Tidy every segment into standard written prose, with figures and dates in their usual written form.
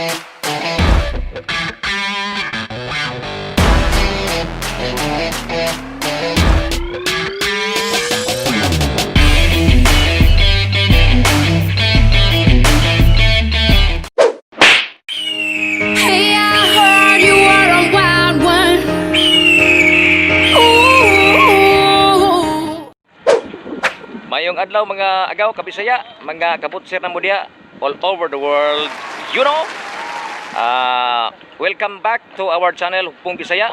Hey, I heard you were a wild one. Ooh. Mayong adlaw mga agaw kabisaya, mga kabutsir na mudya all over the world. You know, welcome back to our channel Hugpong Bisaya.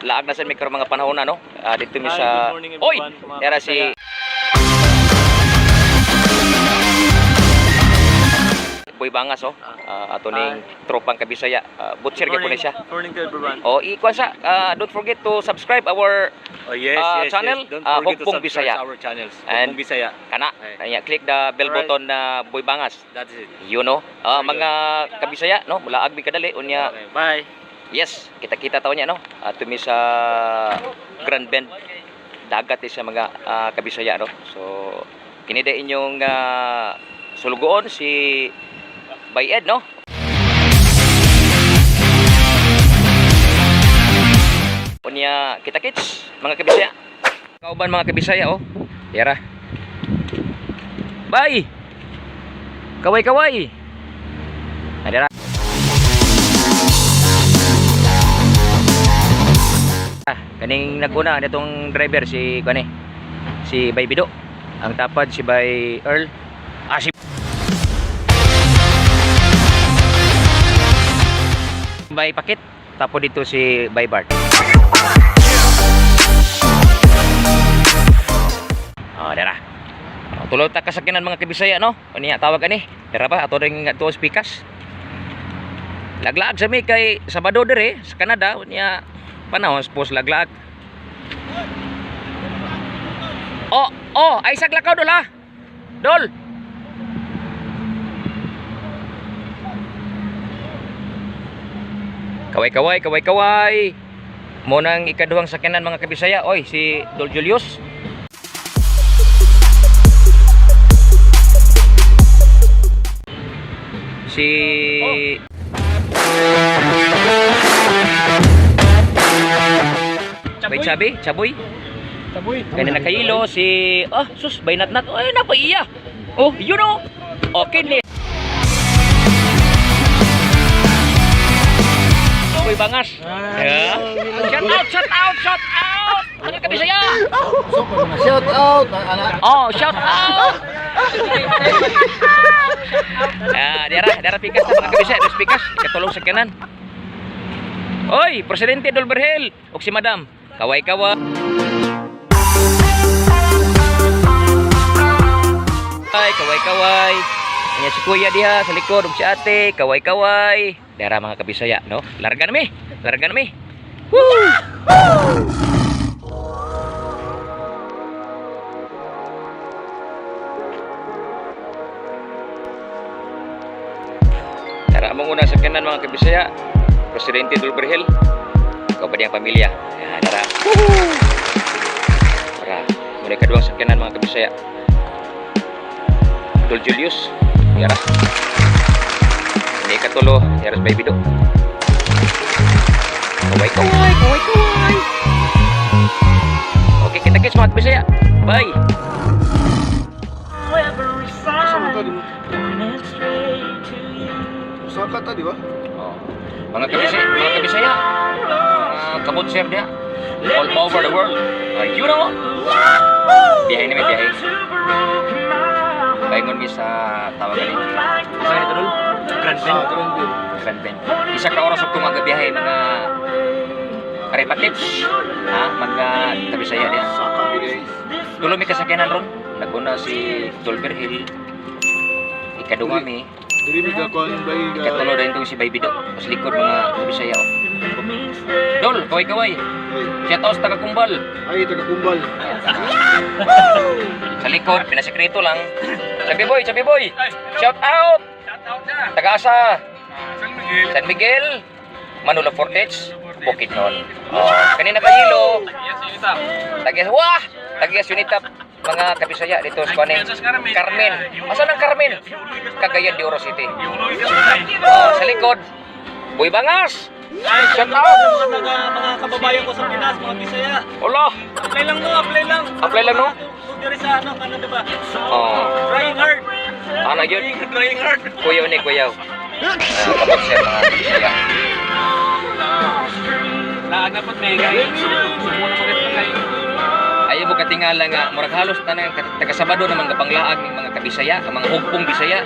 Laag na sa mikro mga panahon na no. Dito mi sa good morning, Oy, everyone, mga era Bisaya. si Boy Bangas oh. Ato ning tropang kabisaya. Butcher gyud po ni siya. Morning to everyone. Oh, ikuan sa don't forget to subscribe our Oh, yes, channel, Don't forget to Hugpong subscribe Bisaya. our channels. And- Hugpong Bisaya. kana. Ay. Kaya click the bell Alright. button na Boy Bangas. That's it. You know, Very mga kabisaya, no? Mula agbi kadali unya. Okay, bye. Yes, kita-kita taw niya, no? Tumi sa Grand Bend. Dagat sa mga kabisaya, no? So, kinida inyong sulugoon si Bayed, no? Unya kita-kits, mga kabisaya. Kauban mga kabisaya, oh. Yara. Bye! Kaway-kaway! Adira. Kaning naguna nitong driver si kani si Bay Bido. Ang tapad si Bay Earl. Si Bay Pakit. Tapo dito si Bay Bart. Dara. Tulog ta kasakyanan mga kabisaya no. Unya tawag ani. Dara ba ato ring ato speakers. Laglaag sa mi kay Sabado dire sa Canada unya panahon suppose laglaag. Ay saglakaw dol ha. Dol. Kaway-kaway. Mo nang ikaduhang sakyanan mga kabisaya. Oy si Dol Julius. Si Bay Chaboy. Kani nakahilo si sus Baynatnat. Ay napaiya. Oh, you know. Okay ni. Boy Bangas. Yeah. Shout out. Ano ka bisaya? Shout out anak. Oh, shout out. Dara pikas na mga kabisaya, dos pikas, ikatulong sa kanan. Oy, Presidente Dolberhel, ug si Madam. Kaway-kaway. Kaway-kaway. Anya si Kuya diha sa likod ug si Ate, kaway-kaway. Dara mga kabisaya, no? Larga na mi. Woo! Tara mong unang sakyanan mga kabisaya. Presidente Dolberhel. Ikaw ba niyang pamilya? Yan, tara. Tara. Muna ikaduhang sakyanan mga kabisaya. Dol Julius. Yara. Ini ikatulo. Yaras Bay Bido. Kaway-kaway. Okay, kita-kits mga kabisaya. Bye. Saka ta di ba? Oh. Mga kabisaya, mga kabutsir dia all over the world. You know, biyahe ni may biyahe. Baingon mi sa tawagan ni. Sa ito dul, Grand Bend. Isa ka oras ug tumaga biyahe mga repatives. Mga kabisaya dia. Dulo mi kasakyanan ron. Naguna si Dolberhel. Ikaduha mi. Diri mi ka kon bay Ikatulo rin itong si Bay Bido. Sa likod mga kabisaya. Dol, kaway-kaway. Shout out sa taga-Kumbal. Ay taga Kumbal. Sa likod, pinasekreto lang. Chabi boy. Shout out. Taga-asa. San Miguel. Manula Fortech. Bukidnon. Kanina kahilo. Tagias Unitap. mga kabisaya dito sa Kuaning Carmen. Asan ang Carmen? Cagayan de Oro City. Sa likod, Boy Bangas. Shout out! Mga kababayan ko sa Pinas, mga Bisaya. Hola! Apply lang no, apply lang. Apply lang, no? Diri sa ano, Canada ba? Oh. Trying hard. Ano yun? Trying hard. Kuyaw ni Kuyaw. Kapag siya mga kabisaya. Laan na po, mega. Sumuna mo rin pa kayo. Ayaw mo katingala nga, murag halos tanang taga-Sabado na mga panglaag ng mga kabisaya, ang mga hugpong bisaya.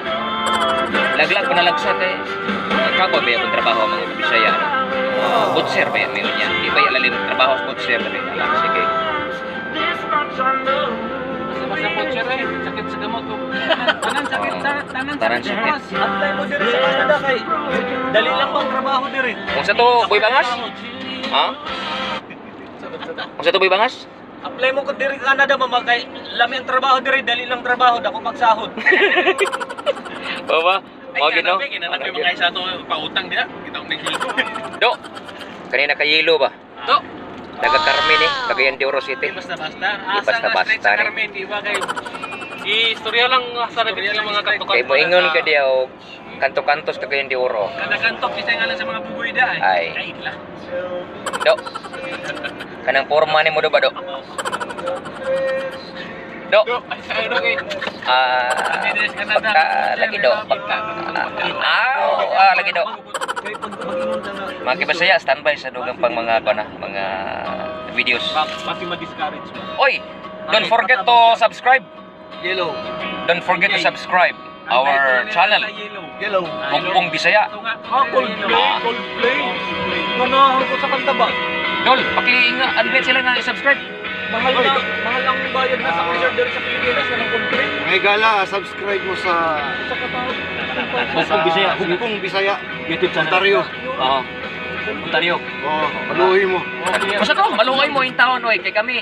Laglag panalagsat eh. Kako ba yung trabaho ang mga kabisaya? Butser ba yan? Mayroon niya. Di ba yung alalim trabaho sa butser? Alam, sige. Basta po siya rin. Sakit sa gamot ko. Tanan sakit sa Tanan sakit. Apply mo diri sa Canada kay. Dali lang bang trabaho diri? Kung sa to, Boy Bangas? Ha? Kung sa to, Boy Bangas? Apply mo ko diri sa Canada mama kay lami ang trabaho diri, dali lang trabaho dako magsahod. Oo ba? Mga gino? Kinanap yung mga isa to pautang nila. Kita ko nagilo. Do! Kanina kay Yelo ba? Do. Taga Carmen eh, Cagayan de Oro City. Basta-basta. Di basta-basta sa ni. Carmen, di ba kayo? Istorya lang sa nabit ng mga kanto-kanto. Kay mo ingon ka diya o kanto-kantos Cagayan de Oro. Kada kantok kita nga lang sa mga bugoy da Ay. Ay lang. Do! Kanang forma ni mo do ba do? Do! Ay sa ano kay. Pagka lagi do. Pagka lagi do. Kay pag mag-ingon ka na. Mga kibasaya, standby sa dugang pang mga mga videos. Pati ma-discourage mo. Oy, don't forget to subscribe. Yellow. Don't forget to subscribe our channel. Yellow. Hugpong Bisaya. Coldplay. Ganahan ko sa kanta ba? Dol, paki-invite sila na i-subscribe. Mahal ang bayad na sa concert dito sa Pilipinas ng Coldplay. May gala, subscribe mo sa Sa katao. Hugpong Bisaya. Hugpong Bisaya. YouTube channel. Ontario. Oo. Ontario. Oh, paluhin mo. Basta to, maluoy mo yung taon, oy, kay kami.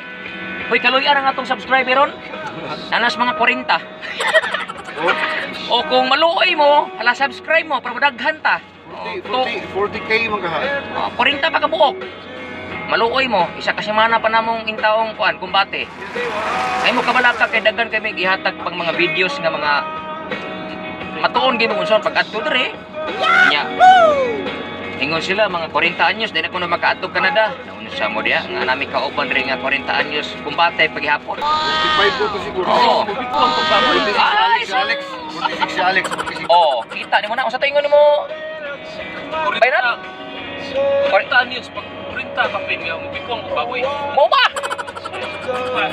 Hoy, kaloy ara nga tong subscriber ron. Nanas mga 40. Oh, O kung maluoy mo, hala subscribe mo para madaghan ta. 40k magkahan. 40 pa ka buok. Maluoy mo, isa ka semana pa namong intaong kuan kumbate. Ay mo kabalaka kay daghan kami gihatag pang mga videos nga mga matuon gyud mo unson pag adto diri. Nya. Ingon sila mga 40 anyos dahil ako na makaatog Canada. Nauna sa mo diya nga nami kauban rin nga 40 anyos kumbate paghihapon. 45 ko to siguro. Oo. Bigkuang pagbaboy. 46 Ay, si Alex. 46 si Alex. 46. Oh, kita ni mo na. Kung sa tingin mo, bayaran? 40 news pag 40 kapin nga bigkuang pagbaboy. Mo ba?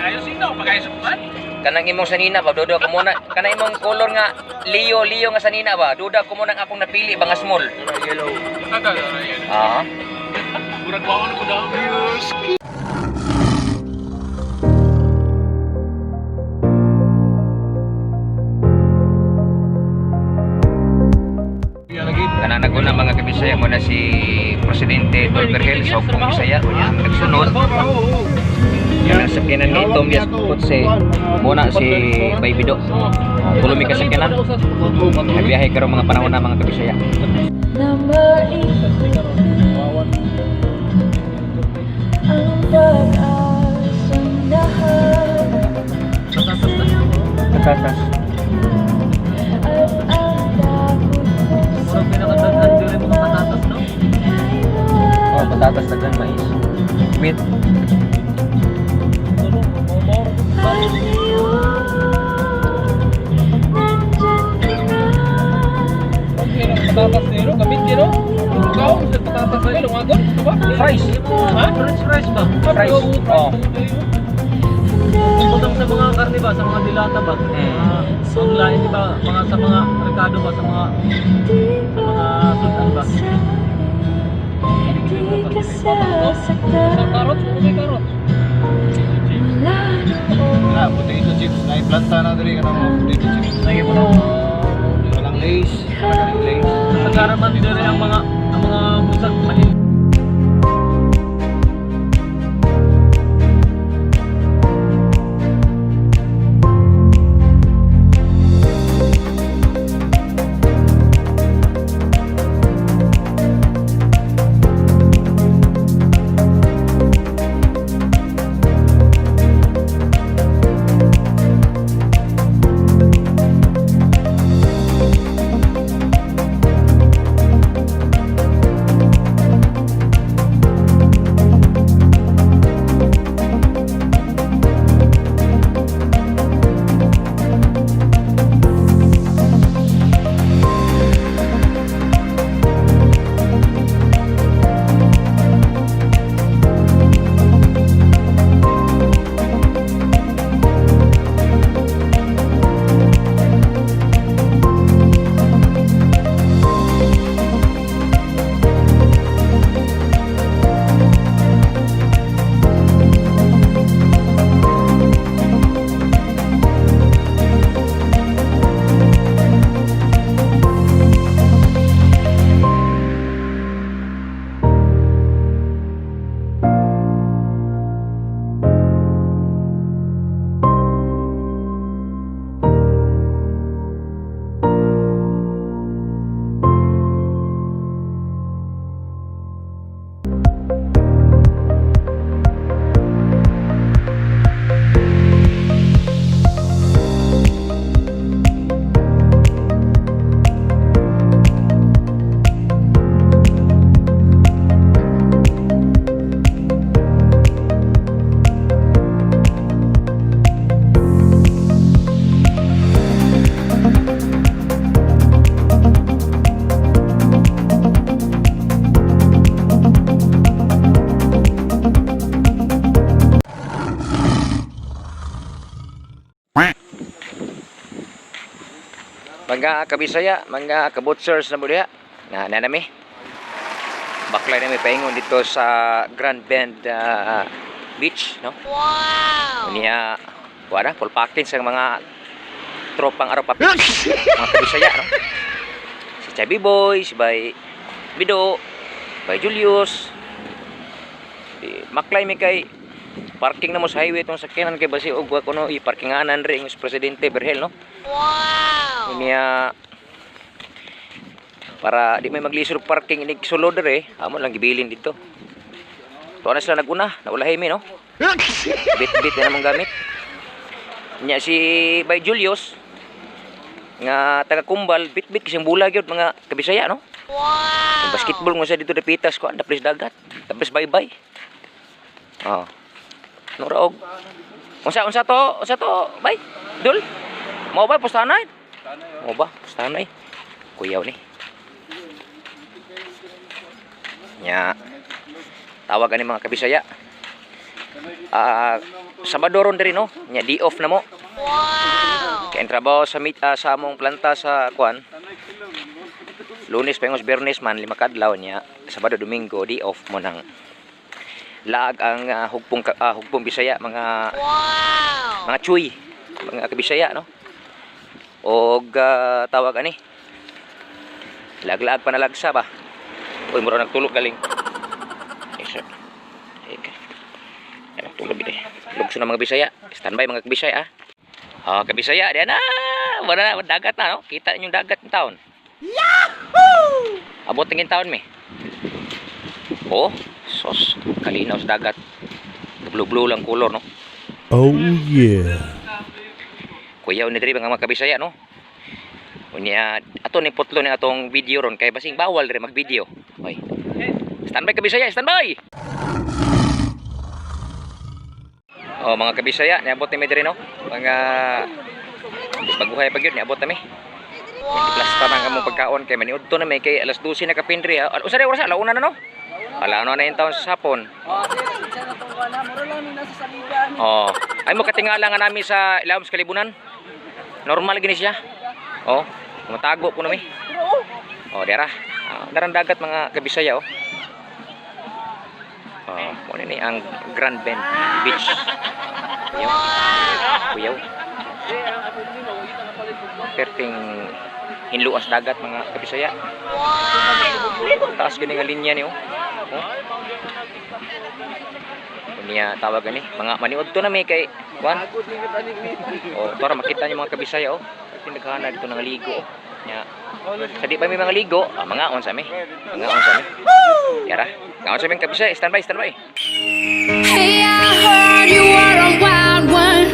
Ayos sino pag-ayos sa Kanang imong sanina ba, duda ko muna. Kanang imong color nga, Leo nga sanina ba. Duda ko muna ang akong napili, banga small. Yellow. Ah. Murag wawa na po daw. Kanang naguna mga kabisaya mo na si Presidente Dolber Hill sa Hugpong Bisaya. Nagsunod. Yung sakinan ni Tom Diaz Kutse, muna si Baby Do. Tulumi ka sakinan. Nagbiyahe karon mga panahon na mga kabisaya. na maikot ang pag-asang lahat Nagtatas. at ang takot Murag pinakadagdag diri mga patatas no. Oh, patatas daghan mais. With Patatas nilo, gamit nilo. Ikaw, sa patatas nilo, lungagon, ito ba? fries. Ha? Fries ba? Fries. Oh. Pagkakam sa mga karne ba, sa mga dilata ba? Ang lain di ba, mga sa mga rekado ba, sa mga sultan ba? di ka sasaktan Sa karot, may karot. Na, potato chips. Naiplanta na dali ka ng mga potato chips. Lagi mo na. Walang lace. Walang lace. Sa karaman dito rin ang mga busag maliit. Mga kabisaya, mga kabotsers na mo diha. Na nami. Baklay na may paingon dito sa Grand Bend Beach, no? Wow! Niya, wala, full package sa mga tropang araw pa. Mga kabisaya, no? Si Chubby Boy, si Bay Bido, Bay Julius. Maklay mi kay parking na mo sa highway itong sakyanan kay basi og kuno i-parkinganan rin yung presidente Berhel, no? Wow! Niya para di may maglisod og parking inig sulod amo lang gibilin dito. Tuwa na sila naguna, naulahi mi, no? Bit-bit na namang gamit. Nya si Bay Julius nga taga Kumbal, bit-bit kisang bulag yun mga kabisaya, no? Wow! Basketball mo sa dito dapitas ko, tapos dagat, tapos bye-bye. Oh. Nung raog. Unsa to, bay? Dul? Mau ba pustanay? Mau ba pustanay? Kuyaw ni. Nya tawag ani mga kabisaya. Sabado ron diri, no? Nya di off na mo. Wow! Kaya trabaho sa among planta sa kuan. Lunes, Pengos, Biyernes man 5 kadlaw niya. Sabado, Domingo di off mo nang laag ang hugpong Bisaya, mga mga chuy, mga kabisaya, no? Og tawag ani. Lag-lag pa nalagsa ba? Uy, mura nagtulog galing. Yes, sir. Okay. Ano tulog bide. Lugso na mga Bisaya. Standby mga kabisaya, kabisaya, diyan na. Wala na dagat na, no? Kita niyo dagat ng taon. Yahoo! Abot tingin taon mi. Oh, sos, kalinaw sa dagat. Blue-blue lang color, no? Oh yeah. Kuyaw ni diri mga kabisaya, no? Unya ato ni putlo ni atong video ron kay basing bawal diri mag-video. Hoy. Standby kabisaya, standby. Oh, mga kabisaya, niabot ni diri, no? Mga baguhay pa gyud niabot mi. Plasta nang among pagkaon kay maniudto na may kay alas 12 na kapindri. Usa day oras alauna na, no? Alauna na yung taon sa sapon. Oh, ay mo katingala nga nami sa ilawom sa kalibunan. Normal gini siya. Oh, matago po nami. Oh, dira. Daran dagat mga kabisaya, oh. Oh, mo ni ang Grand Bend Beach. Kuyaw. Perting hinluas dagat mga kabisaya. Taas gini nga linya ni, oh. Niya tawag ni mga maniud to na may kay kuan. Oh, para makita niyo mga kabisaya, oh. Kasi naghana dito ng ligo, oh. Nya. Sa di pa may mga ligo, mga on sa mi. Mga on sa mi. Yara. Ngaon sa mi kabisaya, standby, standby. Hey, I heard you were a wild one.